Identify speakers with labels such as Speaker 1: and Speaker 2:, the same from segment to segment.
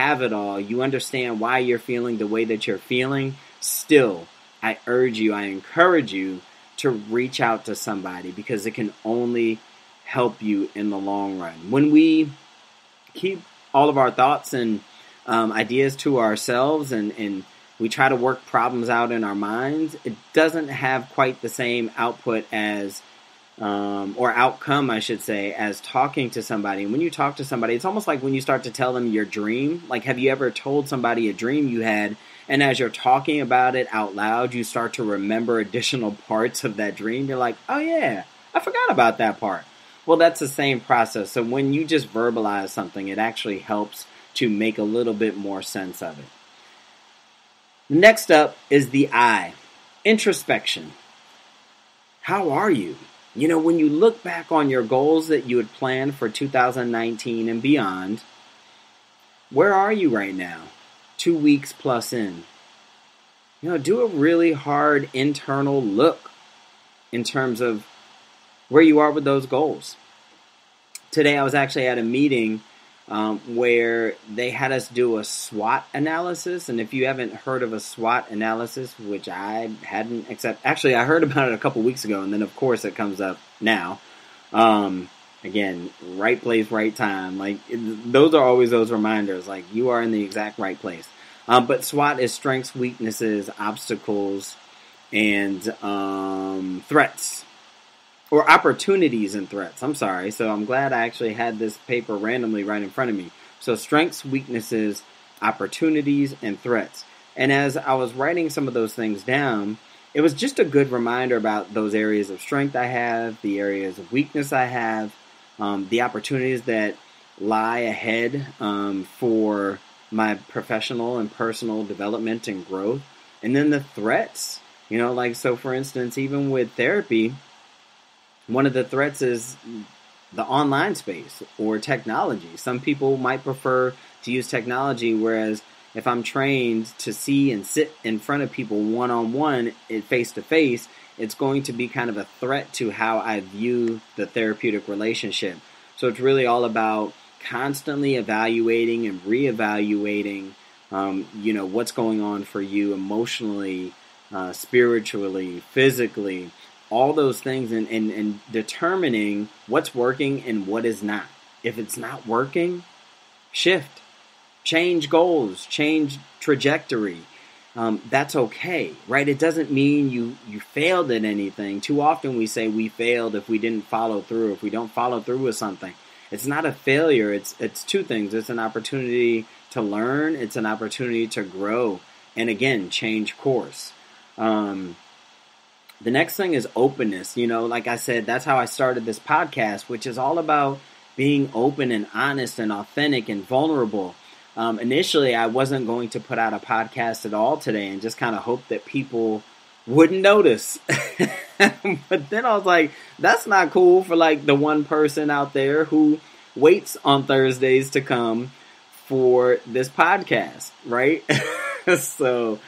Speaker 1: have it all, you understand why you're feeling the way that you're feeling, still, I encourage you to reach out to somebody, because it can only help you in the long run. When we keep all of our thoughts and ideas to ourselves, and we try to work problems out in our minds, it doesn't have quite the same output as, or outcome, I should say, as talking to somebody. And when you talk to somebody, it's almost like when you start to tell them your dream. Like, have you ever told somebody a dream you had, and as you're talking about it out loud, you start to remember additional parts of that dream? You're like, oh yeah, I forgot about that part. Well, that's the same process. So when you just verbalize something, it actually helps to make a little bit more sense of it. Next up is the I, introspection. How are you? You know, when you look back on your goals that you had planned for 2019 and beyond, where are you right now? 2 weeks plus in. You know, do a really hard internal look in terms of where you are with those goals. Today I was actually at a meeting where they had us do a SWOT analysis. And if you haven't heard of a SWOT analysis, which I hadn't, actually I heard about it a couple weeks ago, and then of course it comes up now. Again, right place, right time. Like, those are always those reminders. Like, you are in the exact right place. But SWOT is strengths, weaknesses, obstacles, and threats. Or opportunities and threats. I'm sorry. So I'm glad I actually had this paper randomly right in front of me. So strengths, weaknesses, opportunities, and threats. And as I was writing some of those things down, it was just a good reminder about those areas of strength I have, the areas of weakness I have, the opportunities that lie ahead for my professional and personal development and growth. And then the threats, you know, like, so for instance, even with therapy, one of the threats is the online space or technology. Some people might prefer to use technology, whereas if I'm trained to see and sit in front of people one-on-one, face-to-face, it's going to be kind of a threat to how I view the therapeutic relationship. So it's really all about constantly evaluating and reevaluating, what's going on for you emotionally, spiritually, physically, all those things, and determining what's working and what is not. If it's not working, shift, change goals, change trajectory. That's okay, right? It doesn't mean you failed at anything. Too often we say we failed if we didn't follow through, if we don't follow through with something. It's not a failure. It's two things. It's an opportunity to learn. It's an opportunity to grow. And again, change course. The next thing is openness. You know, like I said, that's how I started this podcast, which is all about being open and honest and authentic and vulnerable. Initially, I wasn't going to put out a podcast at all today and just kind of hope that people wouldn't notice. But then I was like, that's not cool for like the one person out there who waits on Thursdays to come for this podcast, right? So,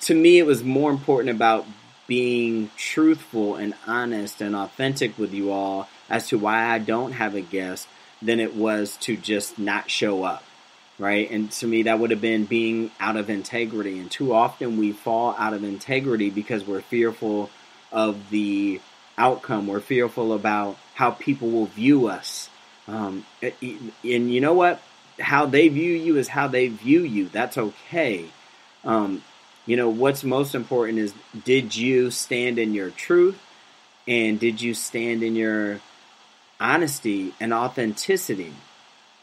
Speaker 1: to me, it was more important about being truthful and honest and authentic with you all as to why I don't have a guest than it was to just not show up, right? And to me, that would have been being out of integrity. And too often we fall out of integrity because we're fearful of the outcome. We're fearful about how people will view us. And you know what? How they view you is how they view you. That's okay. What's most important is, did you stand in your truth, and did you stand in your honesty and authenticity?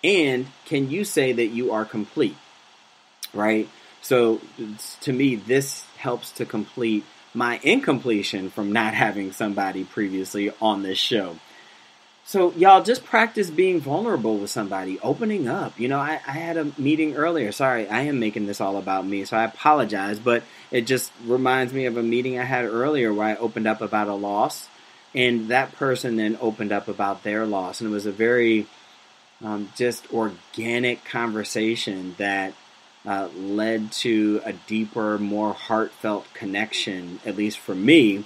Speaker 1: And can you say that you are complete, right? So to me, this helps to complete my incompletion from not having somebody previously on this show. So y'all, just practice being vulnerable with somebody, opening up. You know, I had a meeting earlier. Sorry, I am making this all about me, so I apologize. But it just reminds me of a meeting I had earlier where I opened up about a loss. And that person then opened up about their loss. And it was a very just organic conversation that led to a deeper, more heartfelt connection, at least for me.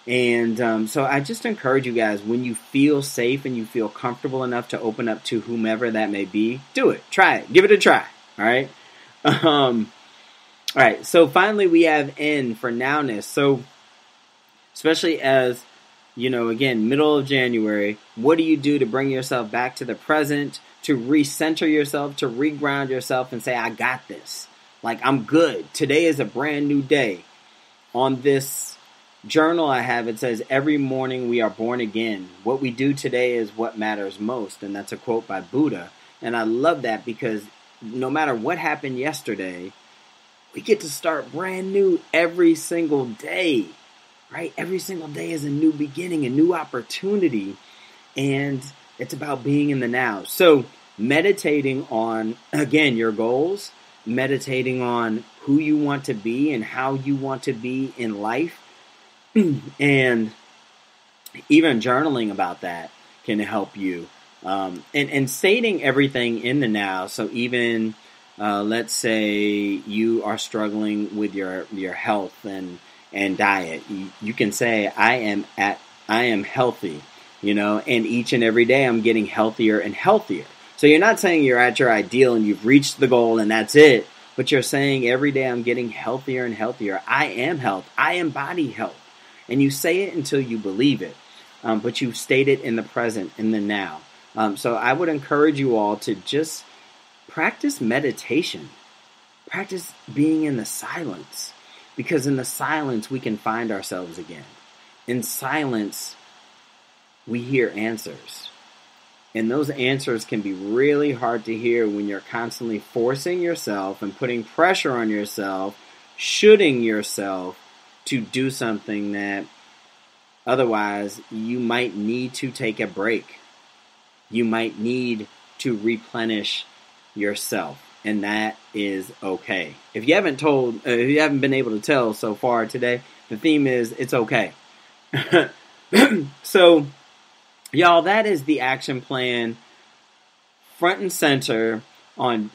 Speaker 1: And so I just encourage you guys, when you feel safe and you feel comfortable enough to open up to whomever that may be, do it. Try it. Give it a try. All right. All right. So finally, we have N for nowness. So especially as, again, middle of January, what do you do to bring yourself back to the present, to recenter yourself, to reground yourself and say, I got this. Like, I'm good. Today is a brand new day. On this journal I have, it says, every morning we are born again. What we do today is what matters most. And that's a quote by Buddha. And I love that because no matter what happened yesterday, we get to start brand new every single day, right? Every single day is a new beginning, a new opportunity. And it's about being in the now. So meditating on, again, your goals, meditating on who you want to be and how you want to be in life, and even journaling about that can help you. And stating everything in the now. So even, let's say you are struggling with your health and diet. You can say, I am healthy, and each and every day I'm getting healthier and healthier. So you're not saying you're at your ideal and you've reached the goal and that's it, but you're saying every day I'm getting healthier and healthier. I am health. I embody health. And you say it until you believe it, but you state it in the present, in the now. So I would encourage you all to just practice meditation. Practice being in the silence, because in the silence we can find ourselves again. In silence, we hear answers. And those answers can be really hard to hear when you're constantly forcing yourself and putting pressure on yourself, shoulding yourself to do something that otherwise you might need to take a break. You might need to replenish yourself, and that is okay. If you haven't been able to tell so far today, the theme is it's okay. So, y'all, that is the action plan front and center on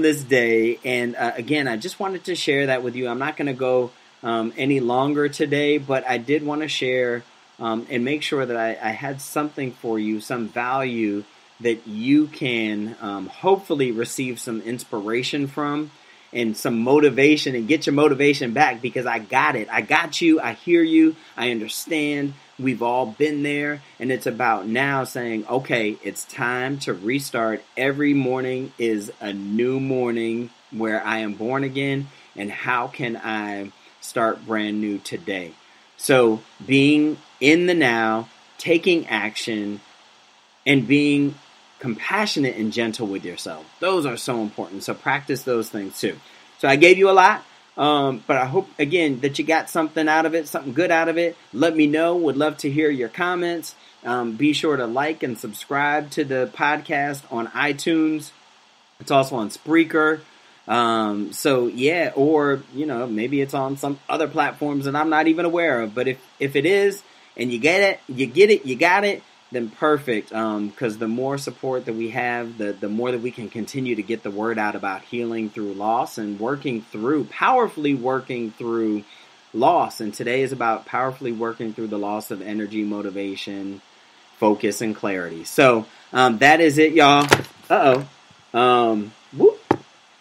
Speaker 1: this day. And again, I just wanted to share that with you. I'm not going to go any longer today, but I did want to share and make sure that I had something for you, some value that you can hopefully receive some inspiration from and some motivation, and get your motivation back, because I got it. I got you. I hear you. I understand. We've all been there, and it's about now saying, okay, it's time to restart. Every morning is a new morning where I am born again, and how can I start brand new today? So being in the now, taking action, and being compassionate and gentle with yourself. Those are so important. So practice those things too. So I gave you a lot, but I hope, again, that you got something out of it, something good out of it. Let me know. Would love to hear your comments. Be sure to like and subscribe to the podcast on iTunes. It's also on Spreaker. So yeah, or, maybe it's on some other platforms that I'm not even aware of. But if it is, and you got it, then perfect. Because the more support that we have, the more that we can continue to get the word out about healing through loss and powerfully working through loss. And today is about powerfully working through the loss of energy, motivation, focus, and clarity. So, that is it, y'all.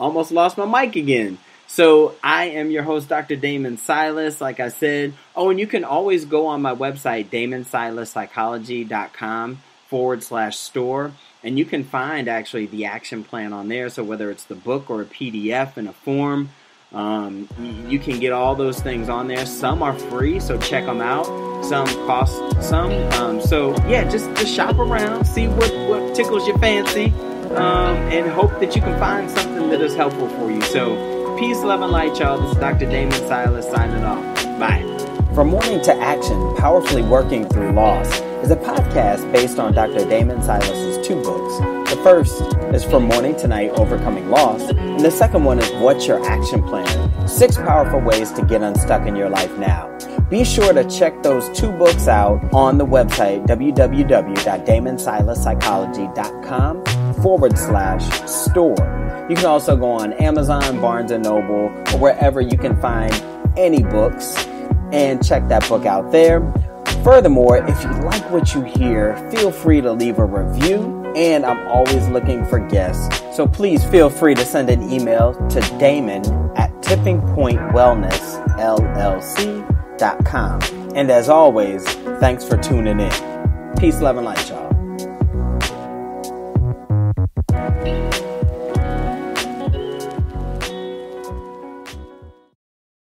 Speaker 1: Almost lost my mic again. So I am your host, Dr. Damon Silas, like I said. Oh, and you can always go on my website, DamonSilasPsychology.com/store, and you can find actually the action plan on there. So whether it's the book or a PDF in a form, you can get all those things on there. Some are free, so check them out. Some cost some. So yeah, just shop around, see what tickles your fancy, and hope that you can find something that is helpful for you. So peace, love, and light, y'all. This is Dr. Damon Silas signing off. Bye. From Morning to Action, Powerfully Working Through Loss is a podcast based on Dr. Damon Silas's 2 books. The first is From Morning to Night, Overcoming Loss, and the second one is What's Your Action Plan? 6 powerful ways to get unstuck in your life now. Be sure to check those 2 books out on the website, www.DamonSilasPsychology.com/store. You can also go on Amazon, Barnes & Noble, or wherever you can find any books, and check that book out there. Furthermore, if you like what you hear, feel free to leave a review, and I'm always looking for guests. So please feel free to send an email to damon@tippingpointwellnessllc.com. And as always, thanks for tuning in. Peace, love, and light, y'all.